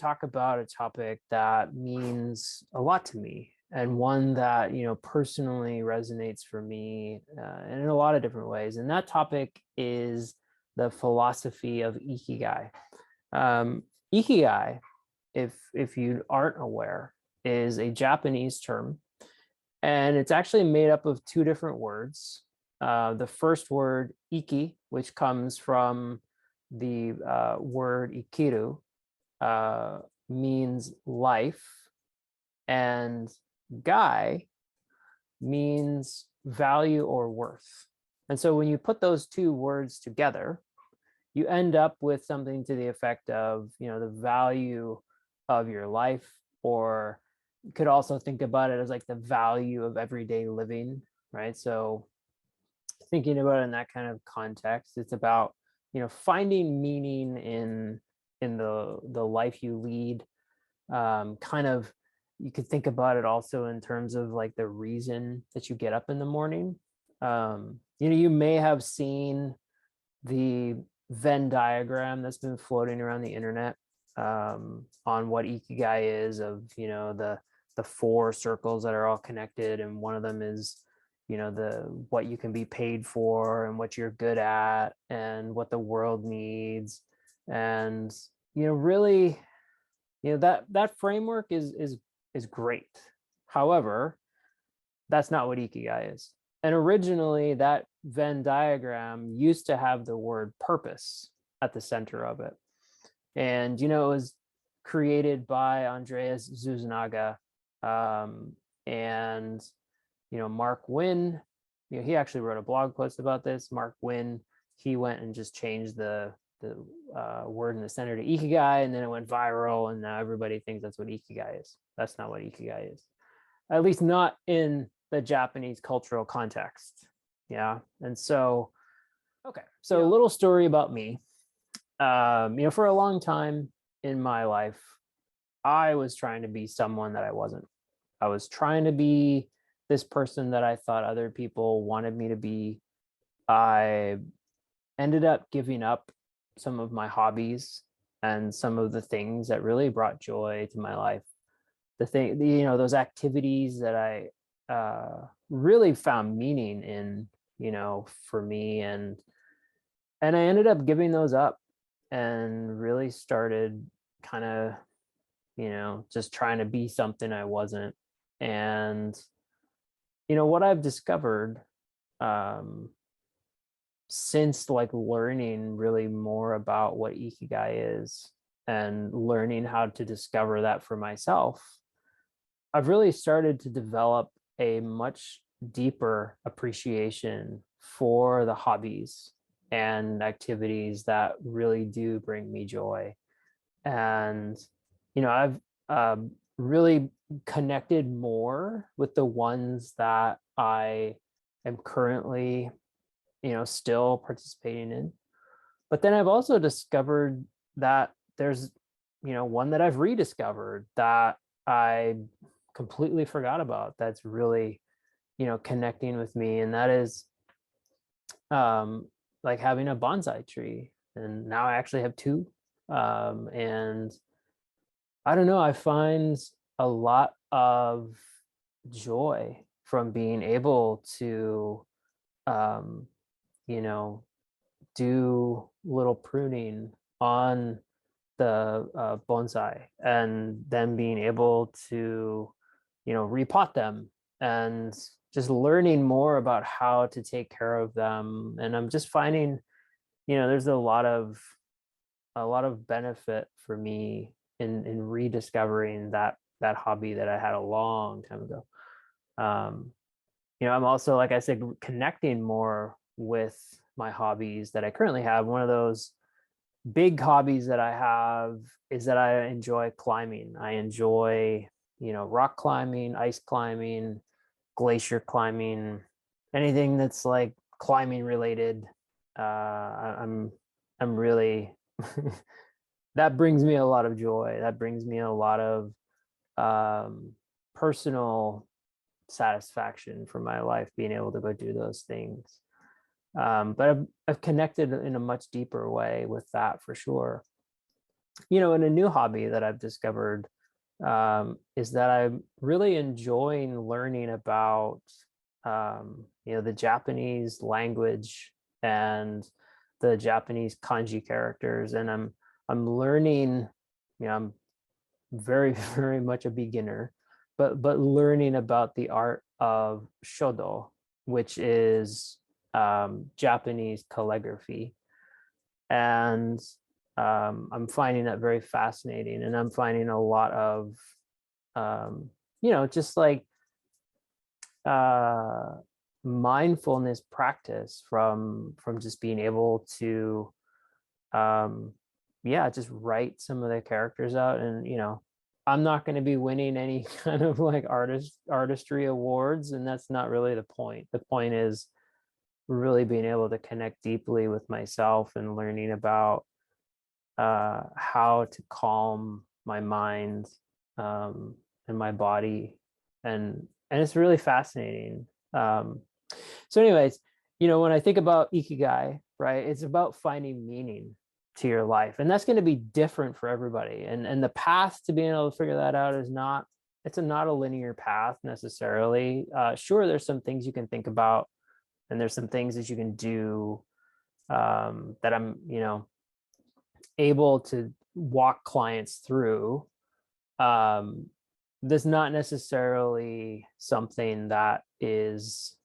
talk about a topic that means a lot to me, and one that, personally resonates for me in a lot of different ways. And that topic is the philosophy of Ikigai. Ikigai, if you aren't aware, is a Japanese term, and it's actually made up of two different words. The first word, iki, which comes from the word ikiru, means life, and gai means value or worth. And so when you put those two words together, you end up with something to the effect of, the value of your life, or you could also think about it as like the value of everyday living, right? So thinking about it in that kind of context, it's about, finding meaning in the life you lead. Kind of, you could think about it also in terms of like the reason that you get up in the morning. You may have seen the Venn diagram that's been floating around the internet on what Ikigai is, of the four circles that are all connected, and one of them is the what you can be paid for, and what you're good at, and what the world needs. And really, that framework is great. However, that's not what Ikigai is. And originally, that Venn diagram used to have the word purpose at the center of it. And, it was created by Andreas Zuznaga. And, Mark Wynn, he actually wrote a blog post about this. Mark Wynn, he went and just changed the word in the center to Ikigai, and then it went viral, and now everybody thinks that's what Ikigai is. That's not what Ikigai is, at least not in the Japanese cultural context. Yeah. And so, okay, so a little story about me. For a long time in my life, I was trying to be someone that I wasn't. I was trying to be this person that I thought other people wanted me to be. I ended up giving up some of my hobbies and some of the things that really brought joy to my life. Those activities that I really found meaning in, for me, and I ended up giving those up and really started kind of, just trying to be something I wasn't. And, what I've discovered since like learning really more about what Ikigai is and learning how to discover that for myself, I've really started to develop a much deeper appreciation for the hobbies and activities that really do bring me joy. And, I've really connected more with the ones that I am currently, still participating in. But then I've also discovered that there's, one that I've rediscovered that I completely forgot about, that's really, connecting with me. And that is like having a bonsai tree. And now I actually have two. And I don't know, I find a lot of joy from being able to, do little pruning on the bonsai, and then being able to, repot them, and just learning more about how to take care of them. And I'm just finding, there's a lot of benefit for me in rediscovering that hobby that I had a long time ago. I'm also, like I said, connecting more with my hobbies that I currently have. One of those big hobbies that I have is that I enjoy climbing. I enjoy, rock climbing, ice climbing, glacier climbing, anything that's like climbing related. I'm really that brings me a lot of joy. That brings me a lot of personal satisfaction for my life, being able to go do those things. But I've connected in a much deeper way with that, for sure. And a new hobby that I've discovered is that I'm really enjoying learning about the Japanese language and the Japanese kanji characters, and I'm learning. I'm very very much a beginner, but learning about the art of shodo, which is Japanese calligraphy, and I'm finding that very fascinating, and I'm finding a lot of just like uh, mindfulness practice from just being able to just write some of the characters out. And I'm not going to be winning any kind of like artistry awards, and that's not really the point. The point is really being able to connect deeply with myself and learning about how to calm my mind and my body, and it's really fascinating. So anyways, when I think about ikigai, right, it's about finding meaning to your life, and that's going to be different for everybody, and the path to being able to figure that out is not, not a linear path necessarily. Sure, there's some things you can think about, and there's some things that you can do that I'm able to walk clients through. There's not necessarily something that is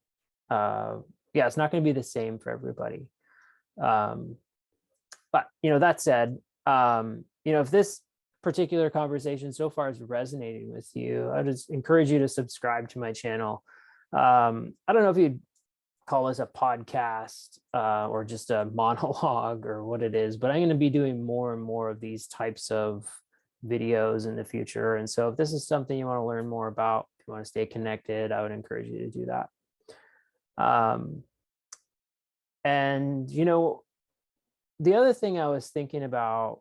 it's not going to be the same for everybody. But that said, if this particular conversation so far is resonating with you, I just encourage you to subscribe to my channel. I don't know if you'd call this a podcast or just a monologue or what it is, but I'm going to be doing more and more of these types of videos in the future. And so if this is something you want to learn more about, if you want to stay connected, I would encourage you to do that. And the other thing I was thinking about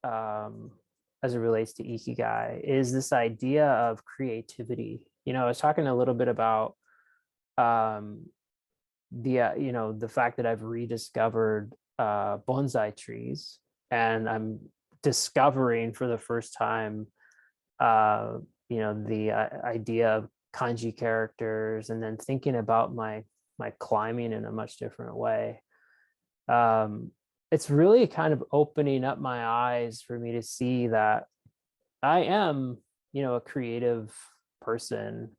as it relates to ikigai is this idea of creativity. I was talking a little bit about the fact that I've rediscovered bonsai trees, and I'm discovering for the first time the idea of kanji characters, and then thinking about my climbing in a much different way. It's really kind of opening up my eyes for me to see that I am a creative person.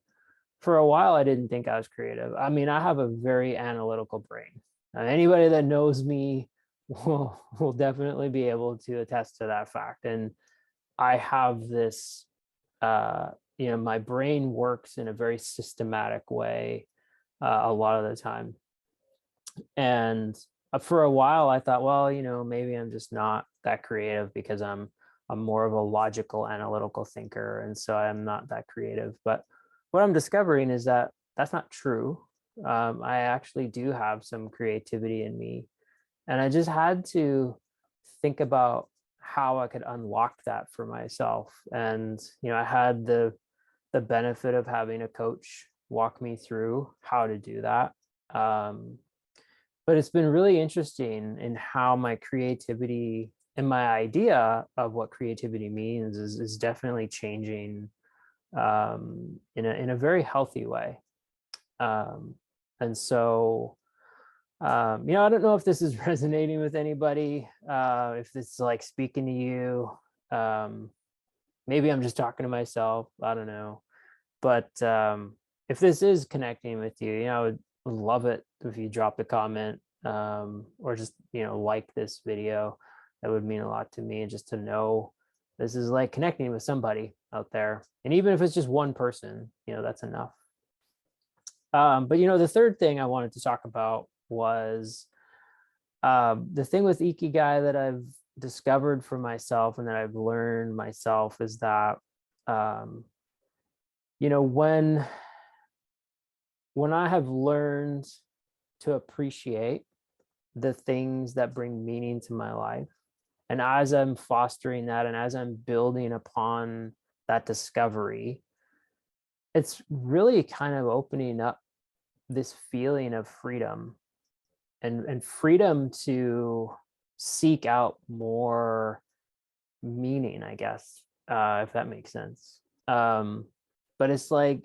For a while, I didn't think I was creative. I mean, I have a very analytical brain. Anybody that knows me will definitely be able to attest to that fact. And I have this, my brain works in a very systematic way a lot of the time. And for a while, I thought, well, maybe I'm just not that creative because I'm more of a logical, analytical thinker, and so I'm not that creative. But what I'm discovering is that that's not true. I actually do have some creativity in me, and I just had to think about how I could unlock that for myself. And I had the benefit of having a coach walk me through how to do that. But it's been really interesting in how my creativity and my idea of what creativity means is definitely changing in a very healthy way. And so, I don't know if this is resonating with anybody, if this is like speaking to you. Maybe I'm just talking to myself. I don't know. But if this is connecting with you, I would love it if you drop a comment or just like this video. That would mean a lot to me, just to know this is like connecting with somebody out there. And even if it's just one person, that's enough. But the third thing I wanted to talk about was the thing with ikigai that I've discovered for myself and that I've learned myself is that when I have learned to appreciate the things that bring meaning to my life, and as I'm fostering that and as I'm building upon that discovery, it's really kind of opening up this feeling of freedom and freedom to seek out more meaning, I guess, if that makes sense. But it's like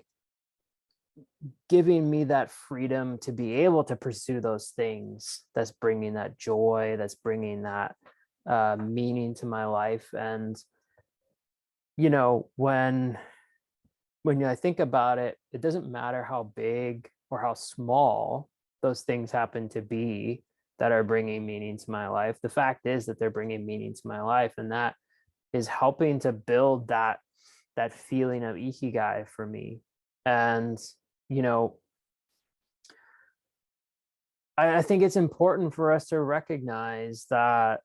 giving me that freedom to be able to pursue those things that's bringing that joy, that's bringing that meaning to my life. And when I think about it, it doesn't matter how big or how small those things happen to be that are bringing meaning to my life. The fact is that they're bringing meaning to my life, and that is helping to build that feeling of ikigai for me. And I think it's important for us to recognize that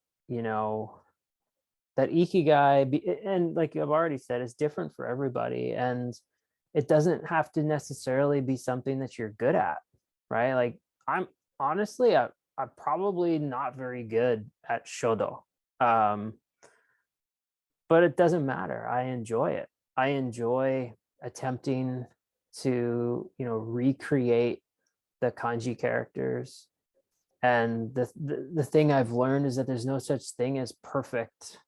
that ikigai, and like I've already said, is different for everybody, and it doesn't have to necessarily be something that you're good at, right? Like I'm honestly, I'm probably not very good at shodo, but it doesn't matter. I enjoy it. I enjoy attempting to recreate the kanji characters. And the thing I've learned is that there's no such thing as perfect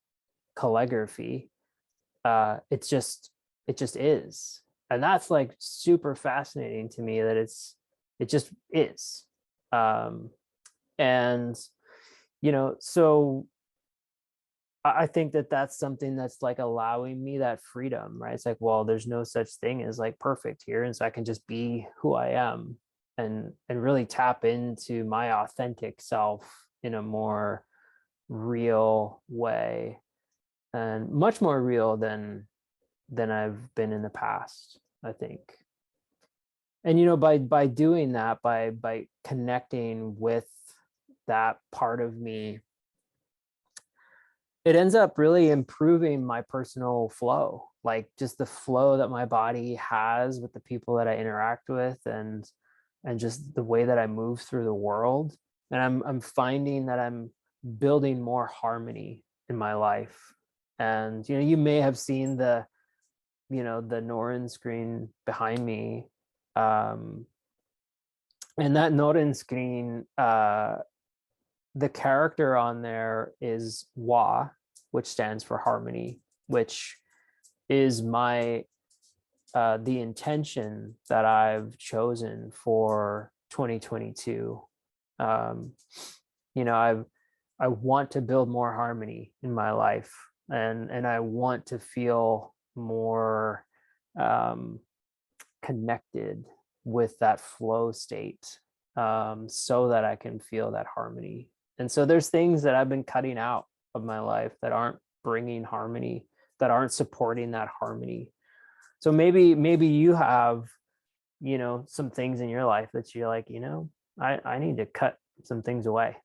calligraphy. It just is. And that's like super fascinating to me, that it just is. And so I think that that's something that's like allowing me that freedom, right? It's like, well, there's no such thing as like perfect here, and so I can just be who I am, and really tap into my authentic self in a more real way, and much more real than I've been in the past, I think. And by doing that, by connecting with that part of me, it ends up really improving my personal flow, like just the flow that my body has with the people that I interact with, and just the way that I move through the world. And I'm finding that I'm building more harmony in my life. And you may have seen the Norin screen behind me. And that Norin screen, the character on there is Wa, which stands for harmony, which is my the intention that I've chosen for 2022. I want to build more harmony in my life, and I want to feel more connected with that flow state, so that I can feel that harmony. And so there's things that I've been cutting out of my life that aren't bringing harmony, that aren't supporting that harmony. So maybe you have some things in your life that you're like, I need to cut some things away.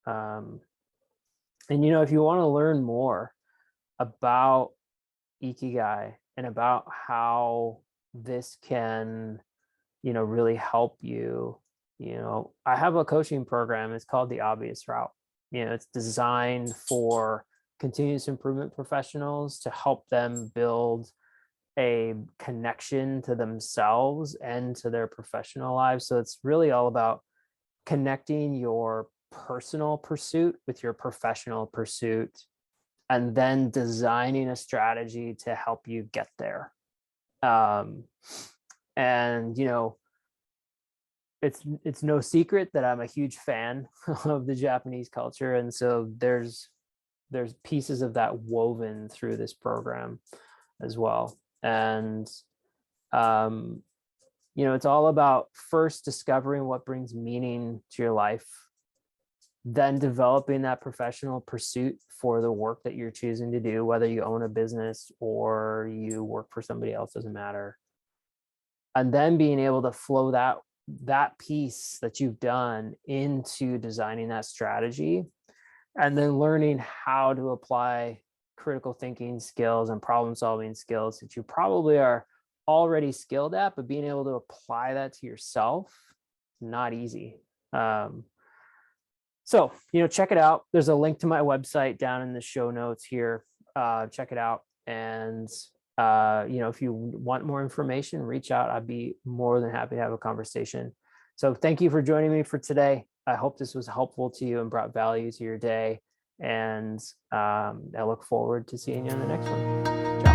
And if you want to learn more about ikigai and about how this can really help you, I have a coaching program. It's called The Obvious Route. It's designed for continuous improvement professionals to help them build a connection to themselves and to their professional lives. So it's really all about connecting your personal pursuit with your professional pursuit, and then designing a strategy to help you get there. And it's no secret that I'm a huge fan of the Japanese culture, and so there's pieces of that woven through this program as well. And it's all about first discovering what brings meaning to your life, then developing that professional pursuit for the work that you're choosing to do, whether you own a business or you work for somebody else, doesn't matter. And then being able to flow that piece that you've done into designing that strategy, and then learning how to apply critical thinking skills and problem solving skills that you probably are already skilled at, but being able to apply that to yourself, not easy. So, check it out. There's a link to my website down in the show notes here. Check it out. And, if you want more information, reach out. I'd be more than happy to have a conversation. So thank you for joining me for today. I hope this was helpful to you and brought value to your day. And I look forward to seeing you in the next one. Ciao.